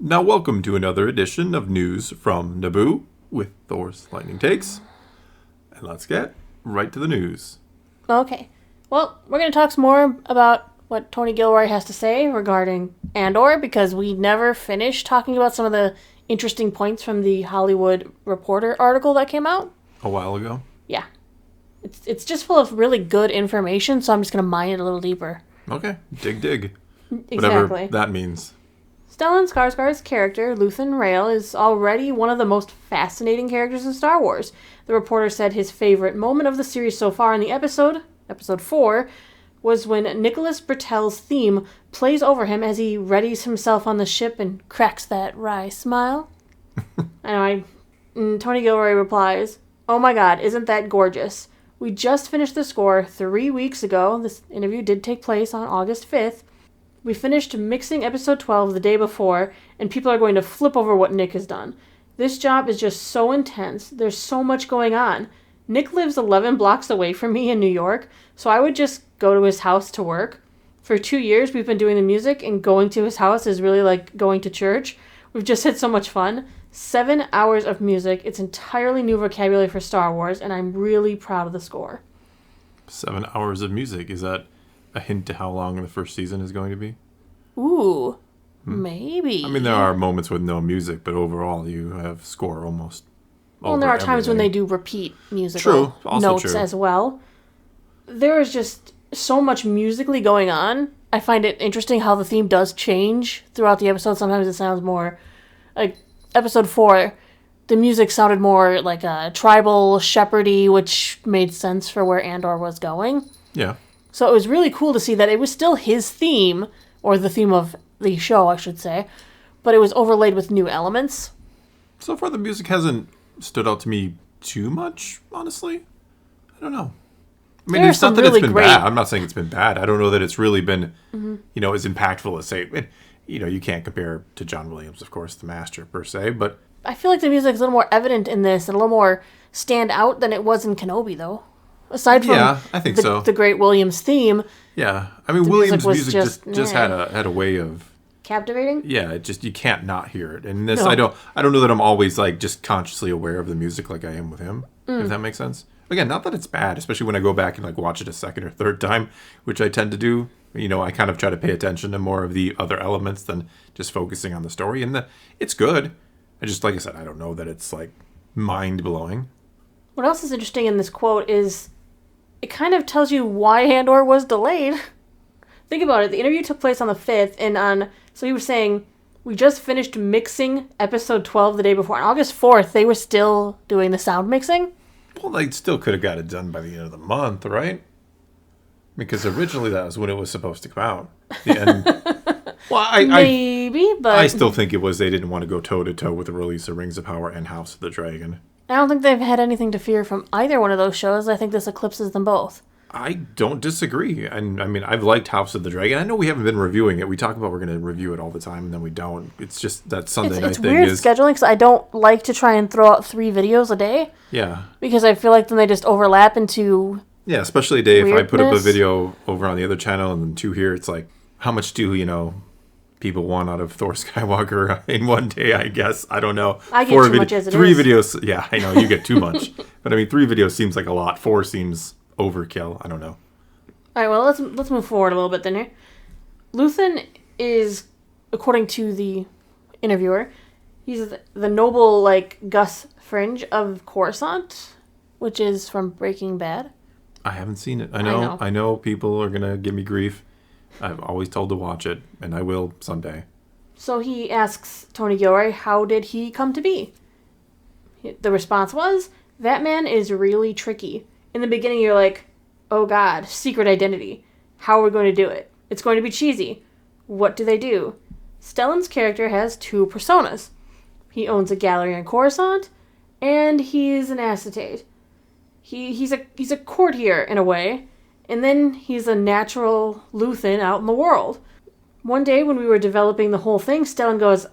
Now welcome to another edition of News from Naboo with Thor's Lightning Takes. And let's get right to the news. Okay. Well, we're going to talk some more about what Tony Gilroy has to say regarding Andor, because we never finished talking about some of the interesting points from the Hollywood Reporter article that came out. A while ago? Yeah. It's just full of really good information, so I'm just going to mine it a little deeper. Okay. Dig. Exactly. Whatever that means. Stellan Skarsgård's character, Luthen Rael, is already one of the most fascinating characters in Star Wars. The reporter said his favorite moment of the series so far in the episode 4, was when Nicholas Bertel's theme plays over him as he readies himself on the ship and cracks that wry smile. And Tony Gilroy replies, "Oh my god, isn't that gorgeous? We just finished the score 3 weeks ago. This interview did take place on August 5th. We finished mixing episode 12 the day before, and people are going to flip over what Nick has done. This job is just so intense. There's so much going on. Nick lives 11 blocks away from me in New York, so I would just go to his house to work. For 2 years, we've been doing the music, and going to his house is really like going to church. We've just had so much fun. 7 hours of music. It's entirely new vocabulary for Star Wars, and I'm really proud of the score." 7 hours of music. Is that a hint to how long the first season is going to be? Ooh, maybe. I mean, there are moments with no music, but overall you have score almost Well, and there are times when they do repeat musical notes as well. There is just so much musically going on. I find it interesting how the theme does change throughout the episode. Sometimes it sounds more like episode 4. The music sounded more like a tribal, shepherdy, which made sense for where Andor was going. Yeah. So it was really cool to see that it was still his theme, or the theme of the show, I should say, but it was overlaid with new elements. So far, the music hasn't stood out to me too much, honestly. I don't know. I mean, it's not that it's been bad. I'm not saying it's been bad. I don't know that it's really been, as impactful as, say, you can't compare to John Williams, of course, the master, per se, but I feel like the music is a little more evident in this and a little more stand out than it was in Kenobi, though. Aside from I think the great Williams theme. Yeah. I mean, Williams' music just had a way of captivating. Yeah, you can't not hear it. And this, no. I don't know that I'm always like just consciously aware of the music like I am with him, if that makes sense. Again, not that it's bad, especially when I go back and like watch it a second or third time, which I tend to do. I kind of try to pay attention to more of the other elements than just focusing on the story. And it's good. I just, like I said, I don't know that it's like mind-blowing. What else is interesting in this quote is it kind of tells you why Andor was delayed. Think about it. The interview took place on the 5th, and so he was saying, we just finished mixing episode 12 the day before. On August 4th, they were still doing the sound mixing. Well, they still could have got it done by the end of the month, right? Because originally that was when it was supposed to come out. The end. Well, maybe, but I still think it was they didn't want to go toe-to-toe with the release of Rings of Power and House of the Dragon. I don't think they've had anything to fear from either one of those shows. I think this eclipses them both. I don't disagree. And I mean, I've liked House of the Dragon. I know we haven't been reviewing it. We talk about we're going to review it all the time, and then we don't. It's just that Sunday night thing is... It's weird scheduling, because I don't like to try and throw out 3 videos a day. Yeah. Because I feel like then they just overlap into... Yeah, especially a day weirdness. If I put up a video over on the other channel and then 2 here, it's like, how much do, people want out of Thor Skywalker in one day, I guess. I don't know. I get too much as it 3 is. videos. Yeah, I know. You get too much. But I mean, 3 videos seems like a lot. 4 seems overkill. I don't know. All right, well, let's move forward a little bit then here. Luthen is, according to the interviewer, he's the noble, Gus Fringe of Coruscant, which is from Breaking Bad. I haven't seen it. I know people are going to give me grief. I've always told to watch it, and I will someday. So he asks Tony Gilroy, how did he come to be? The response was, that man is really tricky. In the beginning, you're like, oh god, secret identity. How are we going to do it? It's going to be cheesy. What do they do? Stellan's character has 2 personas. He owns a gallery in Coruscant, and he's an acetate. He's a courtier, in a way. And then he's a natural Luthen out in the world. One day when we were developing the whole thing, Stellan goes,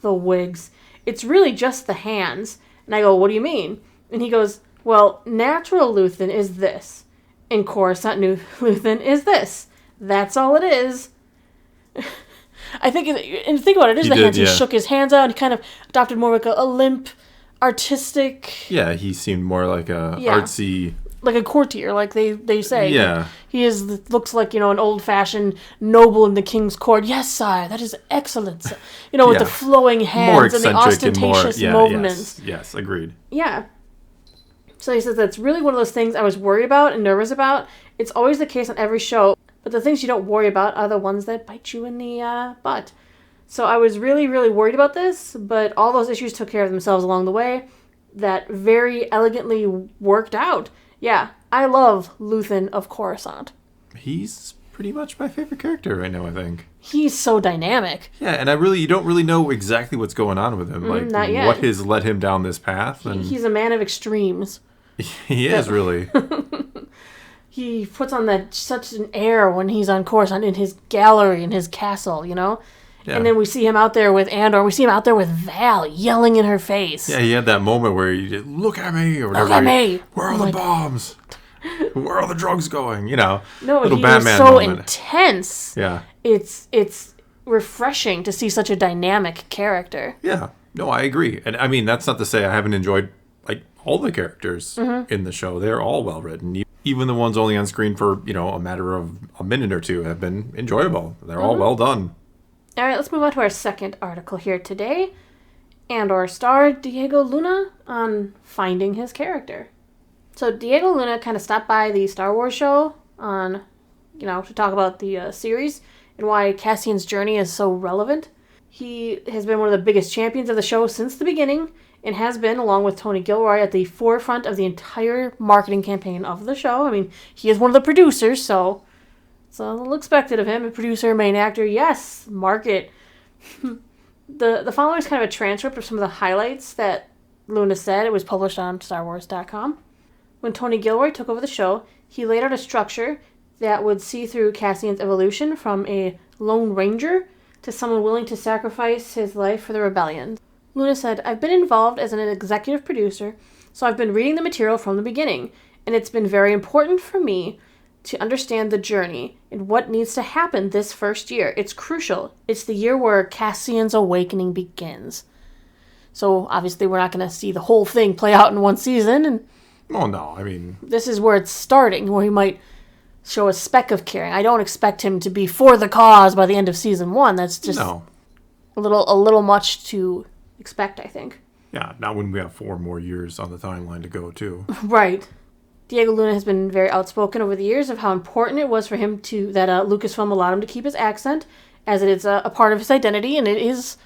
the wigs. It's really just the hands. And I go, what do you mean? And he goes, well, natural Luthen is this. And Coruscant Luthen is this. That's all it is. I think, and think about it, the hands. He shook his hands out and he kind of adopted more like a limp, artistic... Yeah, he seemed more like a artsy... Like a courtier, like they say. Yeah. He looks like, an old-fashioned noble in the king's court. Yes, sire, that is excellent. With the flowing hands and the ostentatious movements. Yes, agreed. Yeah. So he says that's really one of those things I was worried about and nervous about. It's always the case on every show, but the things you don't worry about are the ones that bite you in the butt. So I was really, really worried about this, but all those issues took care of themselves along the way. That very elegantly worked out. Yeah, I love Luthen of Coruscant. He's pretty much my favorite character right now, I think. He's so dynamic. Yeah, and you don't really know exactly what's going on with him. Like, not yet. What has led him down this path. And he's a man of extremes. He is, really. He puts on such an air when he's on Coruscant in his gallery, in his castle, Yeah. And then we see him out there with Andor. We see him out there with Val yelling in her face. Yeah, he had that moment where he just, look at me, or whatever. Look at me. Where are the bombs? Where are the drugs going? No, little he Batman was so moment. Intense. Yeah. It's refreshing to see such a dynamic character. Yeah. No, I agree. And I mean, that's not to say I haven't enjoyed all the characters in the show. They're all well written. Even the ones only on screen for, a matter of a minute or two have been enjoyable. They're all well done. All right, let's move on to our second article here today. Andor star Diego Luna on finding his character. So Diego Luna kind of stopped by the Star Wars show on, to talk about the series and why Cassian's journey is so relevant. He has been one of the biggest champions of the show since the beginning and has been, along with Tony Gilroy, at the forefront of the entire marketing campaign of the show. I mean, he is one of the producers, so it's a little expected of him. A producer, main actor, yes, market. The following is kind of a transcript of some of the highlights that Luna said. It was published on StarWars.com. When Tony Gilroy took over the show, he laid out a structure that would see through Cassian's evolution from a lone ranger to someone willing to sacrifice his life for the rebellion. Luna said, I've been involved as an executive producer, so I've been reading the material from the beginning, and it's been very important for me to understand the journey and what needs to happen this first year. It's crucial. It's the year where Cassian's awakening begins. So obviously we're not going to see the whole thing play out in one season. And oh, no, I mean... This is where it's starting, where he might show a speck of caring. I don't expect him to be for the cause by the end of season 1. That's just a little much to expect, I think. Yeah, not when we have 4 more years on the timeline to go, too. Right. Diego Luna has been very outspoken over the years of how important it was for him that Lucasfilm allowed him to keep his accent, as it is a part of his identity, and it is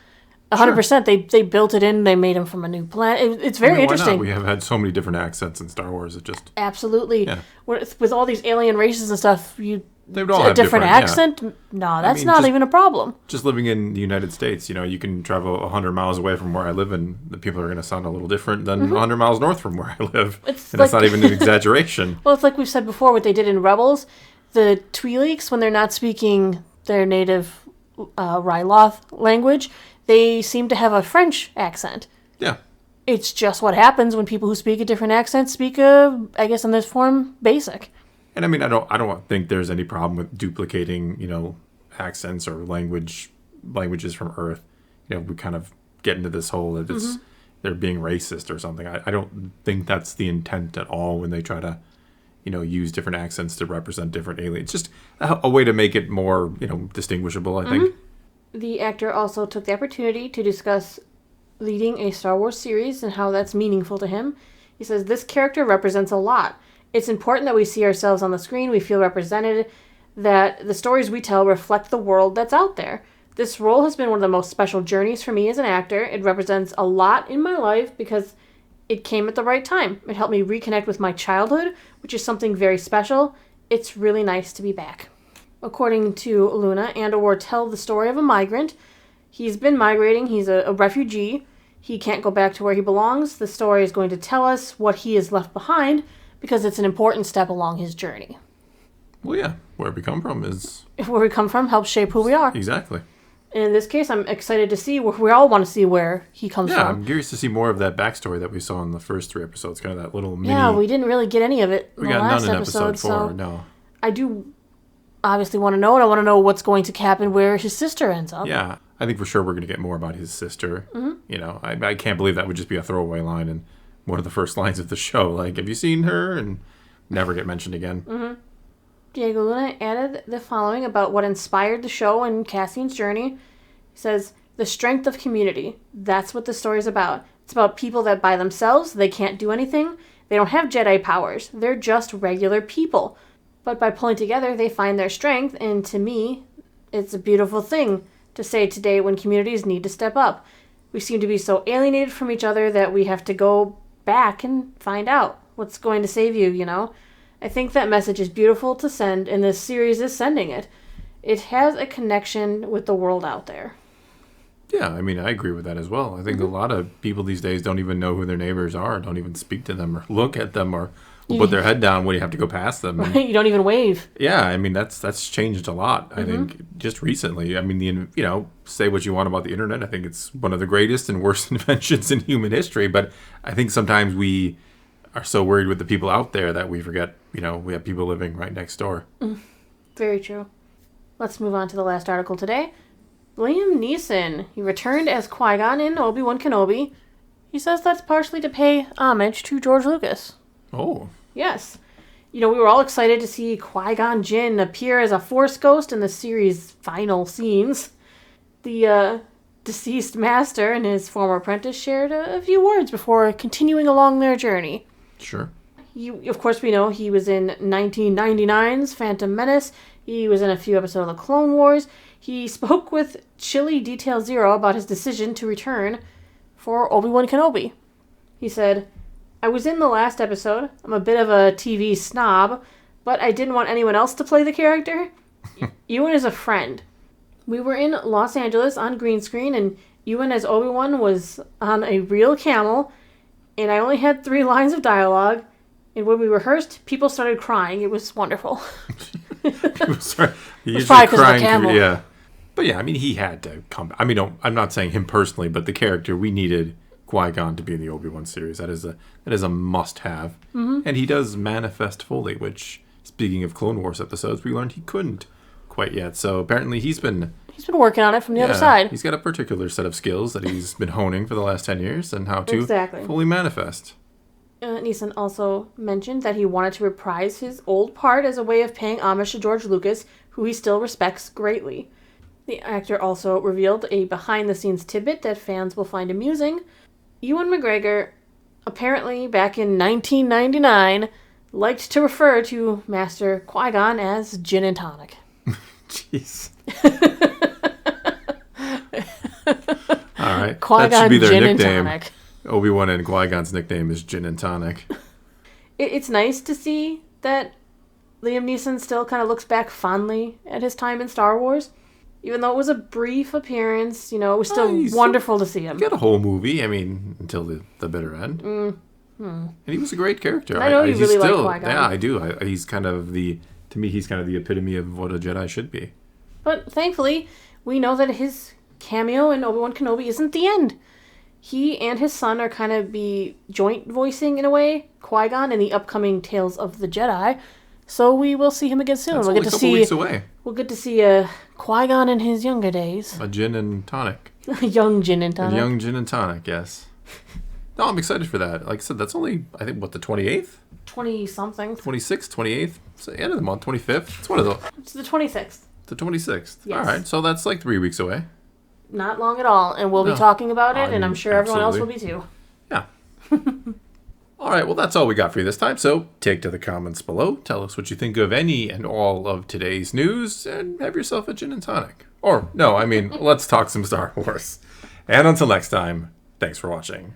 100%. Sure. They built it in. They made him from a new planet. It's very interesting. Why not? We have had so many different accents in Star Wars. It just absolutely. Yeah. With all these alien races and stuff, they would all have different accent. Yeah. No, that's not even a problem. Just living in the United States, you can travel 100 miles away from where I live, and the people are going to sound a little different than 100 miles north from where I live. That's not even an exaggeration. Well, it's like we've said before, what they did in Rebels, the Twi'leks, when they're not speaking their native Ryloth language, they seem to have a French accent. Yeah. It's just what happens when people who speak a different accent speak I guess in this form, basic. And I mean, I don't think there's any problem with duplicating, accents or languages from Earth. We kind of get into this whole that they're being racist or something. I don't think that's the intent at all when they try to, use different accents to represent different aliens. It's just a way to make it more, distinguishable, I think. The actor also took the opportunity to discuss leading a Star Wars series and how that's meaningful to him. He says, this character represents a lot. It's important that we see ourselves on the screen, we feel represented, that the stories we tell reflect the world that's out there. This role has been one of the most special journeys for me as an actor. It represents a lot in my life because it came at the right time. It helped me reconnect with my childhood, which is something very special. It's really nice to be back. According to Luna, Andor will tell the story of a migrant. He's been migrating. He's a refugee. He can't go back to where he belongs. The story is going to tell us what he has left behind because it's an important step along his journey. Well, yeah. Where we come from is... Where we come from helps shape who we are. Exactly. And in this case, I'm excited to see we all want to see where he comes from. Yeah, I'm curious to see more of that backstory that we saw in the first 3 episodes. Kind of that little mini... Yeah, we didn't really get any of it in the last none in episode 4, so no. I do obviously want to know, and I want to know what's going to happen where his sister ends up. Yeah, I think for sure we're going to get more about his sister. You know, I can't believe that would just be a throwaway line in one of the first lines of the show. Like, have you seen her? And never get mentioned again. Diego Luna added the following about what inspired the show and Cassian's journey. He says, the strength of community. That's what the story's about. It's about people that by themselves, they can't do anything. They don't have Jedi powers. They're just regular people. But by pulling together, they find their strength. And to me, it's a beautiful thing to say today when communities need to step up. We seem to be so alienated from each other that we have to go back and find out what's going to save you, you know? I think that message is beautiful to send, and this series is sending it. It has a connection with the world out there. Yeah, I mean, I agree with that as well. I think a lot of people these days don't even know who their neighbors are, don't even speak to them or look at them or put their head down when you have to go past them. And, You don't even wave. yeah, I mean, that's changed a lot, I think, just recently. I mean, say what you want about the internet. I think it's one of the greatest and worst inventions in human history. But I think sometimes we are so worried with the people out there that we forget, we have people living right next door. Very true. Let's move on to the last article today. Liam Neeson. He returned as Qui-Gon in Obi-Wan Kenobi. He says that's partially to pay homage to George Lucas. Oh. Yes. We were all excited to see Qui-Gon Jinn appear as a Force ghost in the series' final scenes. The deceased master and his former apprentice shared a few words before continuing along their journey. Sure. Of course, we know he was in 1999's Phantom Menace. He was in a few episodes of the Clone Wars. He spoke with Chili Detail Zero about his decision to return for Obi-Wan Kenobi. He said, I was in the last episode. I'm a bit of a TV snob, but I didn't want anyone else to play the character. Ewan is a friend. We were in Los Angeles on green screen, and Ewan as Obi-Wan was on a real camel, and I only had 3 lines of dialogue. And when we rehearsed, people started crying. It was wonderful. People started It's probably because of the camel. Yeah. But yeah, I mean, he had to come. I mean, I'm not saying him personally, but the character, we needed Qui-Gon to be in the Obi-Wan series. That is a must-have. And he does manifest fully, which, speaking of Clone Wars episodes, we learned he couldn't quite yet. So apparently he's been working on it from the other side. He's got a particular set of skills that he's been honing for the last 10 years and how to fully manifest. Neeson also mentioned that he wanted to reprise his old part as a way of paying homage to George Lucas, who he still respects greatly. The actor also revealed a behind-the-scenes tidbit that fans will find amusing. Ewan McGregor, apparently back in 1999, liked to refer to Master Qui-Gon as Gin and Tonic. Jeez. All right. Qui-Gon, that should be their Gin nickname. and Tonic. Obi-Wan and Qui-Gon's nickname is Gin and Tonic. It's nice to see that Liam Neeson still kind of looks back fondly at his time in Star Wars. Even though it was a brief appearance, it was still wonderful to see him. He got a whole movie, until the bitter end. And he was a great character. I know you really like Qui-Gon. Yeah, I do. He's kind of the epitome of what a Jedi should be. But thankfully, we know that his cameo in Obi-Wan Kenobi isn't the end. He and his son are kind of be joint voicing, in a way, Qui-Gon in the upcoming Tales of the Jedi. So we will see him again soon. That's only a couple weeks away. We'll get to see Qui-Gon in his younger days. A gin and tonic. A young gin and tonic. A young gin and tonic, yes. No, I'm excited for that. Like I said, that's only, I think, the 28th? 20-something. 26th, 28th? It's the end of the month, 25th. It's one of those. It's the 26th. The 26th. Yes. All right, so that's like 3 weeks away. Not long at all. And we'll be talking about it, and I'm sure everyone else will be too. Yeah. All right, well, that's all we got for you this time. So take to the comments below. Tell us what you think of any and all of today's news, and have yourself a gin and tonic. Or, no, let's talk some Star Wars. And until next time, thanks for watching.